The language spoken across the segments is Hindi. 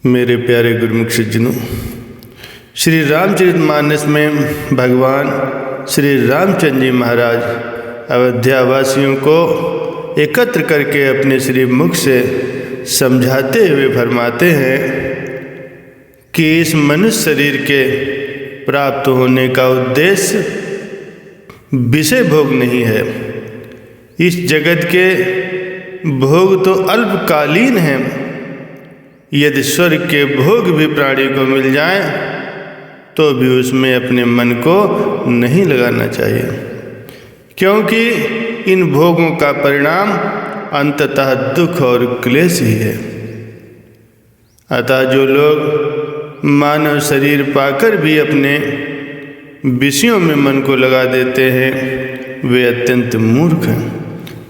मेरे प्यारे गुरुमुख सज्जनों, श्री रामचरितमानस में भगवान श्री रामचंद्र जी महाराज अयोध्या वासियों को एकत्र करके अपने श्री मुख से समझाते हुए फरमाते हैं कि इस मनुष्य शरीर के प्राप्त होने का उद्देश्य विषय भोग नहीं है। इस जगत के भोग तो अल्पकालीन हैं। यदि स्वर्ग के भोग भी प्राणी को मिल जाएं तो भी उसमें अपने मन को नहीं लगाना चाहिए, क्योंकि इन भोगों का परिणाम अंततः दुख और क्लेश ही है। अतः जो लोग मानव शरीर पाकर भी अपने विषयों में मन को लगा देते हैं वे अत्यंत मूर्ख हैं,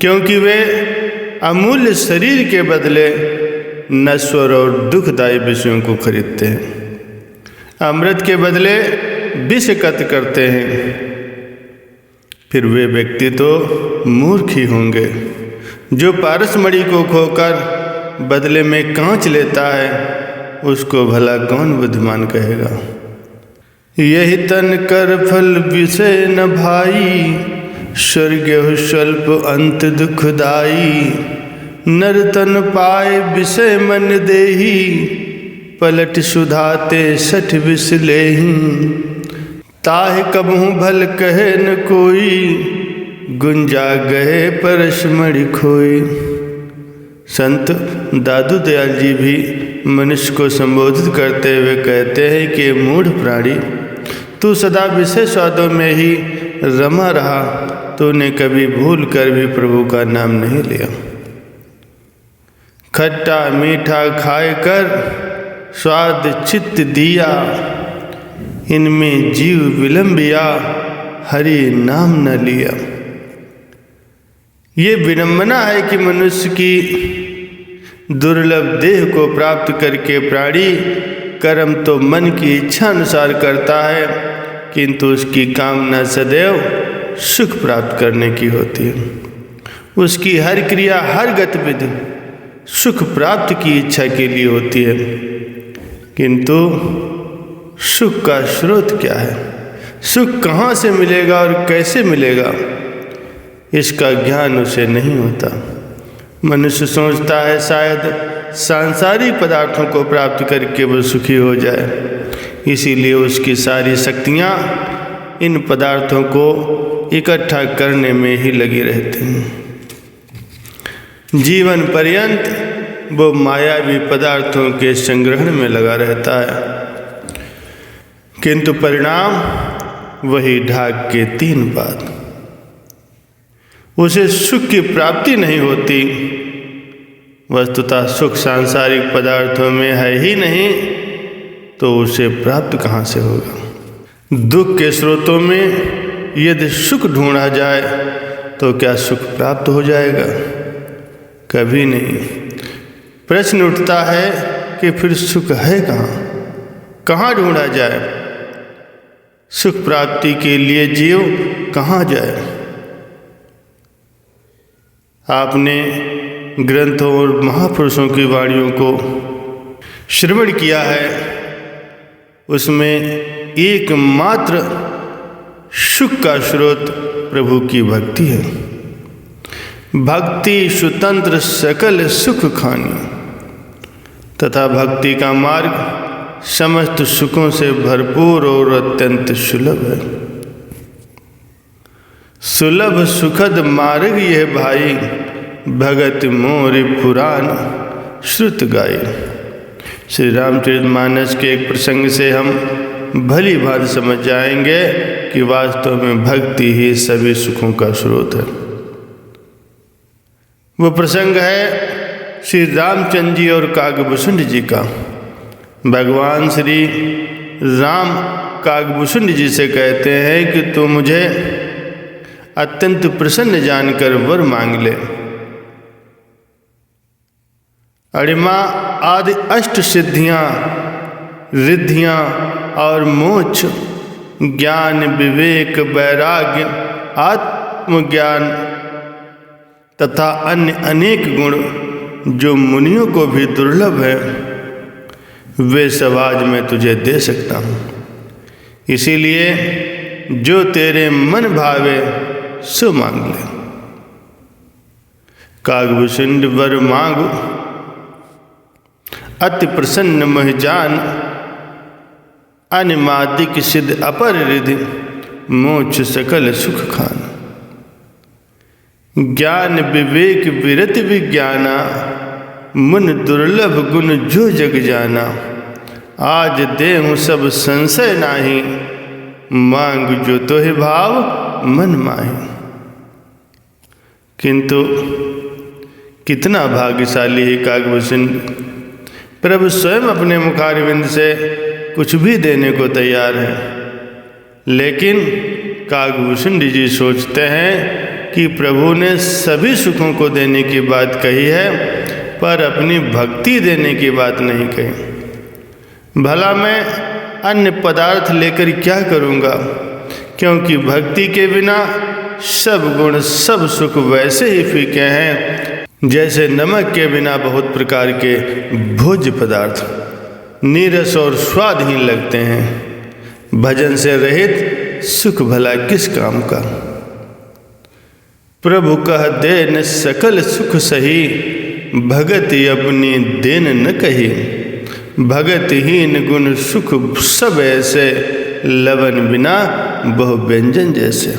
क्योंकि वे अमूल्य शरीर के बदले नश्वर और दुखदायी विषयों को खरीदते हैं। अमृत के बदले विष एकत्र करते हैं। फिर वे व्यक्ति तो मूर्ख ही होंगे जो पारसमणि को खोकर बदले में कांच लेता है, उसको भला कौन बुद्धिमान कहेगा। यही तन कर फल विषय न भाई, स्वर्ग स्वल्प अंत दुखदाई। नर तन पाए विषय मन देही, पलट सुधाते सठ विष लेही। ताहि कबहू भल कहे न कोई, गुंजा गए परसमणि खोई। संत दादू दयाल जी भी मनुष्य को संबोधित करते हुए कहते हैं कि मूढ़ प्राणी, तू सदा विषय स्वादों में ही रमा रहा, तूने कभी भूल कर भी प्रभु का नाम नहीं लिया। खट्टा मीठा खाए कर स्वाद चित्त दिया, इनमें जीव विलंबिया, हरि नाम न लिया। ये विडंबना है कि मनुष्य की दुर्लभ देह को प्राप्त करके प्राणी कर्म तो मन की इच्छा अनुसार करता है, किंतु उसकी कामना सदैव सुख प्राप्त करने की होती है। उसकी हर क्रिया, हर गतिविधि सुख प्राप्त की इच्छा के लिए होती है, किंतु सुख का स्रोत क्या है, सुख कहाँ से मिलेगा और कैसे मिलेगा, इसका ज्ञान उसे नहीं होता। मनुष्य सोचता है शायद सांसारिक पदार्थों को प्राप्त करके वो सुखी हो जाए, इसीलिए उसकी सारी शक्तियाँ इन पदार्थों को इकट्ठा करने में ही लगी रहती हैं। जीवन पर्यंत वो मायावी पदार्थों के संग्रहण में लगा रहता है, किंतु परिणाम वही ढाक के 3 बात। उसे सुख की प्राप्ति नहीं होती। वस्तुतः सुख सांसारिक पदार्थों में है ही नहीं, तो उसे प्राप्त कहाँ से होगा। दुख के स्रोतों में यदि सुख ढूंढा जाए तो क्या सुख प्राप्त हो जाएगा? कभी नहीं। प्रश्न उठता है कि फिर सुख है कहाँ, कहाँ ढूंढा जाए? सुख प्राप्ति के लिए जीव कहाँ जाए? आपने ग्रंथों और महापुरुषों की वाणियों को श्रवण किया है, उसमें एकमात्र सुख का स्रोत प्रभु की भक्ति है। भक्ति स्वतंत्र सकल सुख खानी, तथा भक्ति का मार्ग समस्त सुखों से भरपूर और अत्यंत सुलभ है। सुलभ सुखद मार्ग यह भाई, भगत मोरि पुराण श्रुत गाई। श्री रामचरितमानस के एक प्रसंग से हम भली भांति समझ जाएंगे कि वास्तव में भक्ति ही सभी सुखों का स्रोत है। वो प्रसंग है श्री रामचंद्र जी और कागभूषुंड जी का। भगवान श्री राम कागभूषुंड जी से कहते हैं कि तू मुझे अत्यंत प्रसन्न जानकर वर मांग ले। अणिमा आदि 8 सिद्धियाँ, रिद्धियाँ और मोक्ष, ज्ञान विवेक वैराग्य आत्मज्ञान तथा अन्य अनेक गुण जो मुनियों को भी दुर्लभ है, वे सब आज मैं तुझे दे सकता हूँ। इसीलिए जो तेरे मन भावे सो मांग ले। कागभूषण वर मांगो अति प्रसन्न मोहि जान, अनिमादिक सिद्ध अपर रिधि मोक्ष सकल सुख खान। ज्ञान विवेक विरति विज्ञाना, मुन दुर्लभ गुण जो जग जाना। आज देहु सब संशय नाही, मांग जो तोहि भाव मन माही। किंतु कितना भाग्यशाली है कागभूषण, प्रभु स्वयं अपने मुखारविंद से कुछ भी देने को तैयार है। लेकिन कागभूषण जी सोचते हैं कि प्रभु ने सभी सुखों को देने की बात कही है, पर अपनी भक्ति देने की बात नहीं कही। भला मैं अन्य पदार्थ लेकर क्या करूँगा, क्योंकि भक्ति के बिना सब गुण सब सुख वैसे ही फीके हैं जैसे नमक के बिना बहुत प्रकार के भोज्य पदार्थ नीरस और स्वादहीन लगते हैं। भजन से रहित सुख भला किस काम का। प्रभु कह देन सकल सुख सही, भगति अपनी देन न कही। भगतहीन गुण सुख सब ऐसे, लवन बिना बहु व्यंजन जैसे।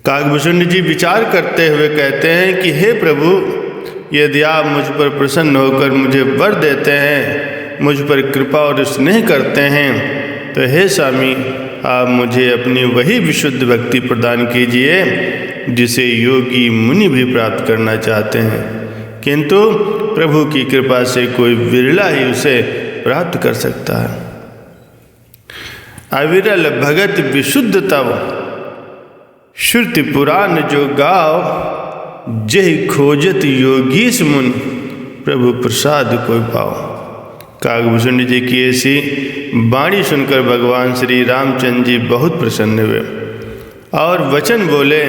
कागभूषण जी विचार करते हुए कहते हैं कि हे प्रभु, यदि आप मुझ पर प्रसन्न होकर मुझे वर देते हैं, मुझ पर कृपा और स्नेह करते हैं, तो हे स्वामी आप मुझे अपनी वही विशुद्ध भक्ति प्रदान कीजिए जिसे योगी मुनि भी प्राप्त करना चाहते हैं, किंतु प्रभु की कृपा से कोई विरला ही उसे प्राप्त कर सकता है। अविरल भगत विशुद्ध तव, श्रुति पुराण जो गाओ। जय खोजत योगीश मुन, प्रभु प्रसाद कोई पाओ। कागभूषण जी की ऐसी वाणी सुनकर भगवान श्री रामचंद्र जी बहुत प्रसन्न हुए और वचन बोले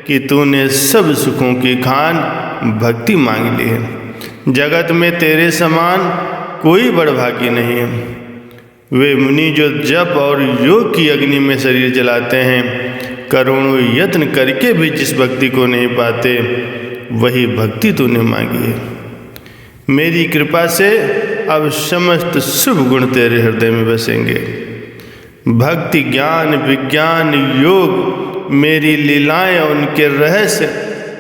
कि तूने सब सुखों की खान भक्ति मांग ली है। जगत में तेरे समान कोई बड़भागी नहीं है। वे मुनि जो जप और योग की अग्नि में शरीर जलाते हैं, करोड़ों यत्न करके भी जिस भक्ति को नहीं पाते, वही भक्ति तूने मांगी है। मेरी कृपा से अब समस्त शुभ गुण तेरे हृदय में बसेंगे। भक्ति ज्ञान विज्ञान योग मेरी लीलाएं, उनके रहस्य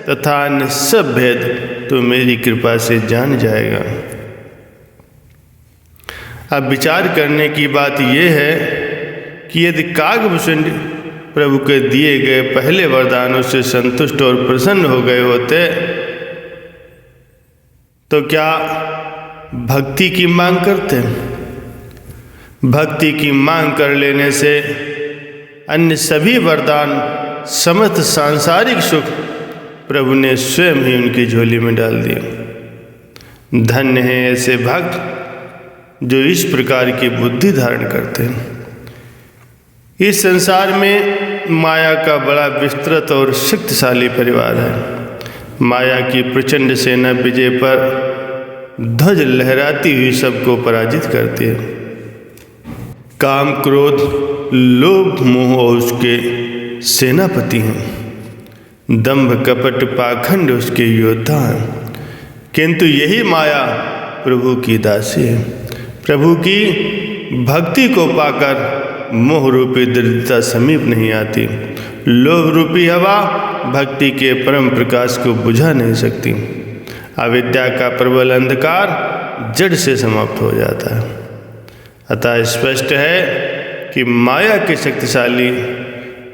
तथा अन्य सब भेद तो मेरी कृपा से जान जाएगा। अब विचार करने की बात यह है कि यदि कागभूषण प्रभु के दिए गए पहले वरदानों से संतुष्ट और प्रसन्न हो गए होते, तो क्या भक्ति की मांग करते? भक्ति की मांग कर लेने से अन्य सभी वरदान, समस्त सांसारिक सुख प्रभु ने स्वयं ही उनकी झोली में डाल दिए। धन्य है ऐसे भक्त जो इस प्रकार की बुद्धि धारण करते हैं। इस संसार में माया का बड़ा विस्तृत और शक्तिशाली परिवार है। माया की प्रचंड सेना विजय पर ध्वज लहराती हुई सबको पराजित करती है। काम क्रोध लोभ मोह और उसके सेनापति हैं। दंभ कपट पाखंड उसके योद्धा हैं। किंतु यही माया प्रभु की दासी है। प्रभु की भक्ति को पाकर मोह रूपी दरिद्रता समीप नहीं आती। लोभ रूपी हवा भक्ति के परम प्रकाश को बुझा नहीं सकती। अविद्या का प्रबल अंधकार जड़ से समाप्त हो जाता है। अतः स्पष्ट है कि माया के शक्तिशाली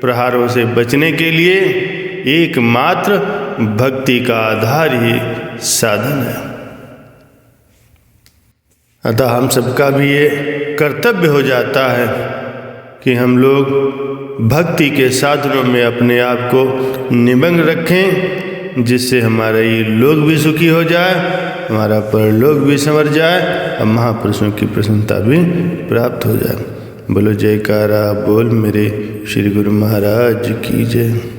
प्रहारों से बचने के लिए एकमात्र भक्ति का आधार ही साधन है। अतः हम सबका भी ये कर्तव्य हो जाता है कि हम लोग भक्ति के साधनों में अपने आप को निमग्न रखें, जिससे हमारा ये लोक भी सुखी हो जाए, हमारा परलोक भी संवर जाए और महापुरुषों की प्रसन्नता भी प्राप्त हो जाए। बोलो जयकारा बोल मेरे श्री गुरु महाराज की जय।